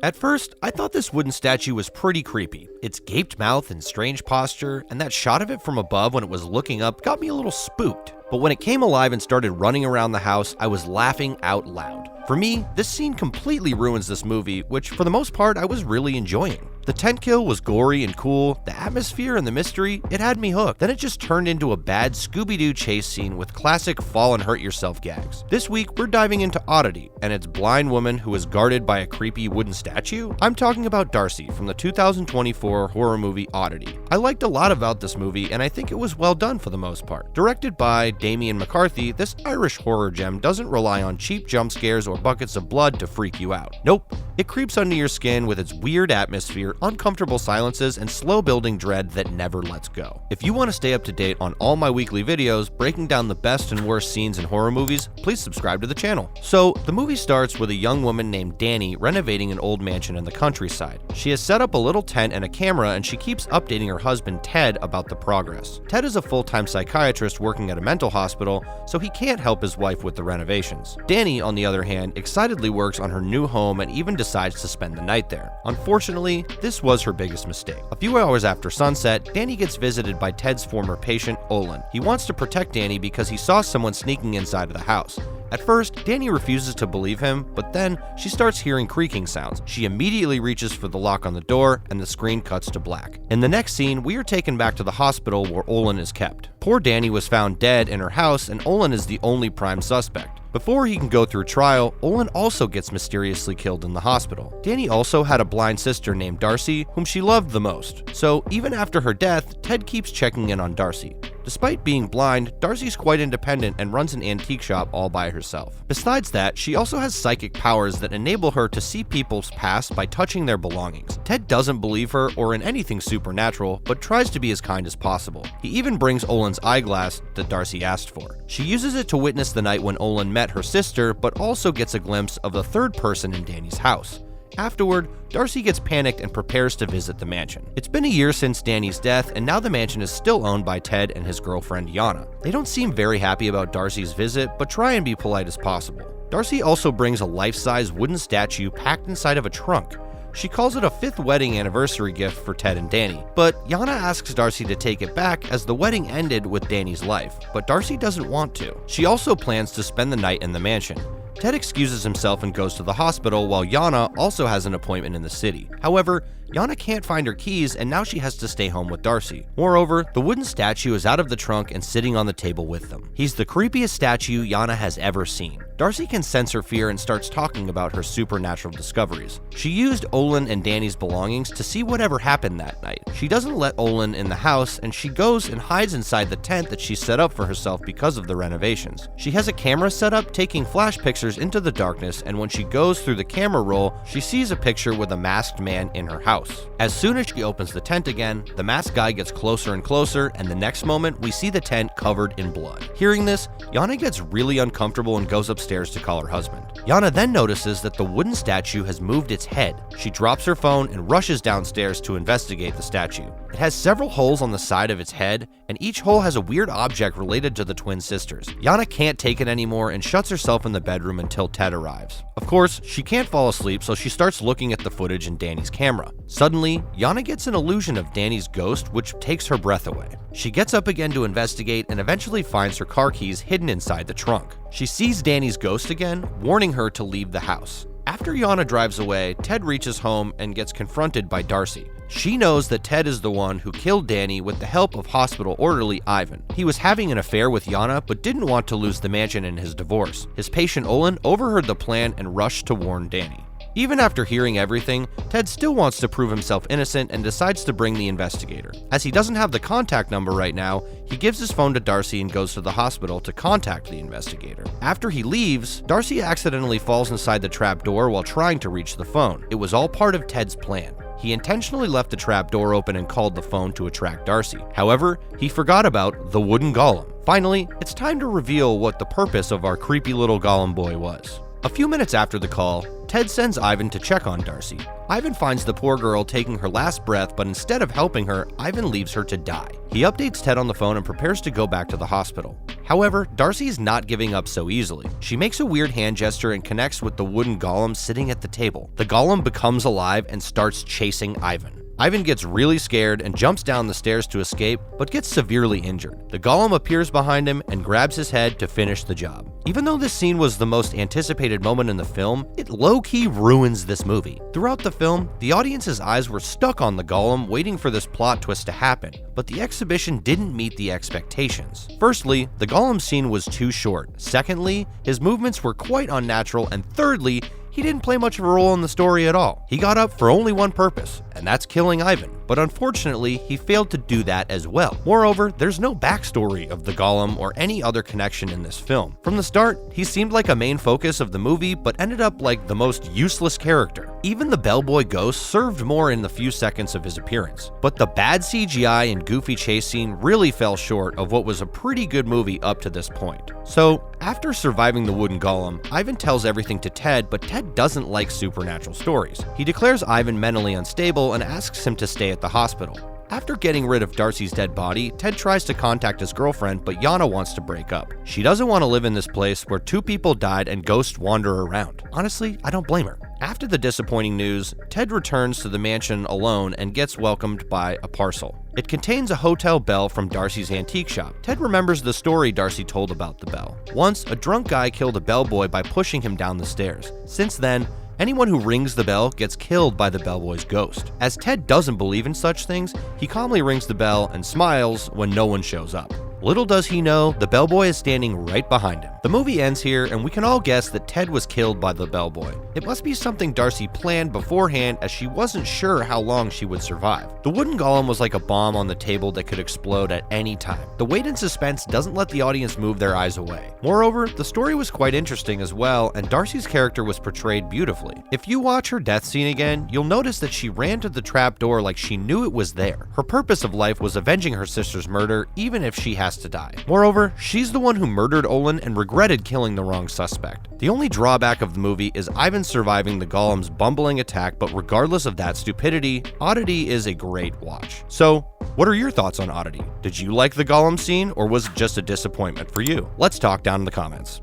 At first, I thought this wooden statue was pretty creepy. Its gaped mouth and strange posture, and that shot of it from above when it was looking up got me a little spooked. But when it came alive and started running around the house, I was laughing out loud. For me, this scene completely ruins this movie, which for the most part I was really enjoying. The tent kill was gory and cool, the atmosphere and the mystery, it had me hooked. Then it just turned into a bad Scooby-Doo chase scene with classic fall and hurt yourself gags. This week, we're diving into Oddity and its blind woman who is guarded by a creepy wooden statue. I'm talking about Darcy from the 2024 horror movie Oddity. I liked a lot about this movie and I think it was well done for the most part. Directed by Damien McCarthy, this Irish horror gem doesn't rely on cheap jump scares or buckets of blood to freak you out. Nope, it creeps under your skin with its weird atmosphere, uncomfortable silences, and slow building dread that never lets go. If you want to stay up to date on all my weekly videos breaking down the best and worst scenes in horror movies, please subscribe to the channel. So, the movie starts with a young woman named Dani renovating an old mansion in the countryside. She has set up a little tent and a camera and she keeps updating her husband Ted about the progress. Ted is a full-time psychiatrist working at a mental hospital, so he can't help his wife with the renovations. Dani, on the other hand, excitedly works on her new home and even decides to spend the night there. Unfortunately, this was her biggest mistake. A few hours after sunset, Dani gets visited by Ted's former patient, Olin. He wants to protect Dani because he saw someone sneaking inside of the house. At first, Dani refuses to believe him, but then she starts hearing creaking sounds. She immediately reaches for the lock on the door, and the screen cuts to black. In the next scene, we are taken back to the hospital where Olin is kept. Poor Dani was found dead in her house, and Olin is the only prime suspect. Before he can go through trial, Olin also gets mysteriously killed in the hospital. Dani also had a blind sister named Darcy, whom she loved the most. So even after her death, Ted keeps checking in on Darcy. Despite being blind, Darcy's quite independent and runs an antique shop all by herself. Besides that, she also has psychic powers that enable her to see people's past by touching their belongings. Ted doesn't believe her or in anything supernatural, but tries to be as kind as possible. He even brings Olin's eyeglass that Darcy asked for. She uses it to witness the night when Olin met her sister, but also gets a glimpse of the third person in Dani's house. Afterward, Darcy gets panicked and prepares to visit the mansion. It's been a year since Dani's death, and now the mansion is still owned by Ted and his girlfriend Yana. They don't seem very happy about Darcy's visit, but try and be polite as possible. Darcy also brings a life-size wooden statue packed inside of a trunk. She calls it a 5th wedding anniversary gift for Ted and Dani, but Yana asks Darcy to take it back as the wedding ended with Dani's life, but Darcy doesn't want to. She also plans to spend the night in the mansion. Ted excuses himself and goes to the hospital while Yana also has an appointment in the city. However, Yana can't find her keys and now she has to stay home with Darcy. Moreover, the wooden statue is out of the trunk and sitting on the table with them. He's the creepiest statue Yana has ever seen. Darcy can sense her fear and starts talking about her supernatural discoveries. She used Olin and Dani's belongings to see whatever happened that night. She doesn't let Olin in the house and she goes and hides inside the tent that she set up for herself because of the renovations. She has a camera set up taking flash pictures into the darkness, and when she goes through the camera roll, she sees a picture with a masked man in her house. As soon as she opens the tent again, the masked guy gets closer and closer, and the next moment we see the tent covered in blood. Hearing this, Yana gets really uncomfortable and goes upstairs to call her husband. Yana then notices that the wooden statue has moved its head. She drops her phone and rushes downstairs to investigate the statue. It has several holes on the side of its head, and each hole has a weird object related to the twin sisters. Yana can't take it anymore and shuts herself in the bedroom until Ted arrives. Of course, she can't fall asleep, so she starts looking at the footage in Dani's camera. Suddenly, Yana gets an illusion of Dani's ghost, which takes her breath away. She gets up again to investigate and eventually finds her car keys hidden inside the trunk. She sees Dani's ghost again, warning her to leave the house. After Yana drives away, Ted reaches home and gets confronted by Darcy. She knows that Ted is the one who killed Dani with the help of hospital orderly Ivan. He was having an affair with Yana but didn't want to lose the mansion in his divorce. His patient Olin overheard the plan and rushed to warn Dani. Even after hearing everything, Ted still wants to prove himself innocent and decides to bring the investigator. As he doesn't have the contact number right now, he gives his phone to Darcy and goes to the hospital to contact the investigator. After he leaves, Darcy accidentally falls inside the trap door while trying to reach the phone. It was all part of Ted's plan. He intentionally left the trap door open and called the phone to attract Darcy. However, he forgot about the wooden golem. Finally, it's time to reveal what the purpose of our creepy little golem boy was. A few minutes after the call, Ted sends Ivan to check on Darcy. Ivan finds the poor girl taking her last breath, but instead of helping her, Ivan leaves her to die. He updates Ted on the phone and prepares to go back to the hospital. However, Darcy is not giving up so easily. She makes a weird hand gesture and connects with the wooden golem sitting at the table. The golem becomes alive and starts chasing Ivan. Ivan gets really scared and jumps down the stairs to escape, but gets severely injured. The golem appears behind him and grabs his head to finish the job. Even though this scene was the most anticipated moment in the film, it low-key ruins this movie. Throughout the film, the audience's eyes were stuck on the golem waiting for this plot twist to happen, but the exhibition didn't meet the expectations. Firstly, the golem scene was too short. Secondly, his movements were quite unnatural, and thirdly, he didn't play much of a role in the story at all. He got up for only one purpose, and that's killing Ivan. But unfortunately, he failed to do that as well. Moreover, there's no backstory of the golem or any other connection in this film. From the start, he seemed like a main focus of the movie, but ended up like the most useless character. Even the bellboy ghost served more in the few seconds of his appearance. But the bad CGI and goofy chase scene really fell short of what was a pretty good movie up to this point. So, after surviving the wooden golem, Ivan tells everything to Ted, but Ted doesn't like supernatural stories. He declares Ivan mentally unstable and asks him to stay at the hospital. After getting rid of Darcy's dead body, Ted tries to contact his girlfriend, but Yana wants to break up. She doesn't want to live in this place where two people died and ghosts wander around. Honestly, I don't blame her. After the disappointing news, Ted returns to the mansion alone and gets welcomed by a parcel. It contains a hotel bell from Darcy's antique shop. Ted remembers the story Darcy told about the bell. Once, a drunk guy killed a bellboy by pushing him down the stairs. Since then, anyone who rings the bell gets killed by the bellboy's ghost. As Ted doesn't believe in such things, he calmly rings the bell and smiles when no one shows up. Little does he know, the bellboy is standing right behind him. The movie ends here, and we can all guess that Ted was killed by the bellboy. It must be something Darcy planned beforehand, as she wasn't sure how long she would survive. The wooden golem was like a bomb on the table that could explode at any time. The wait and suspense doesn't let the audience move their eyes away. Moreover, the story was quite interesting as well, and Darcy's character was portrayed beautifully. If you watch her death scene again, you'll notice that she ran to the trap door like she knew it was there. Her purpose of life was avenging her sister's murder, even if she has to die. Moreover, she's the one who murdered Olin and regretted killing the wrong suspect. The only drawback of the movie is Ivan surviving the golem's bumbling attack, but regardless of that stupidity, Oddity is a great watch. So, what are your thoughts on Oddity? Did you like the golem scene, or was it just a disappointment for you? Let's talk down in the comments.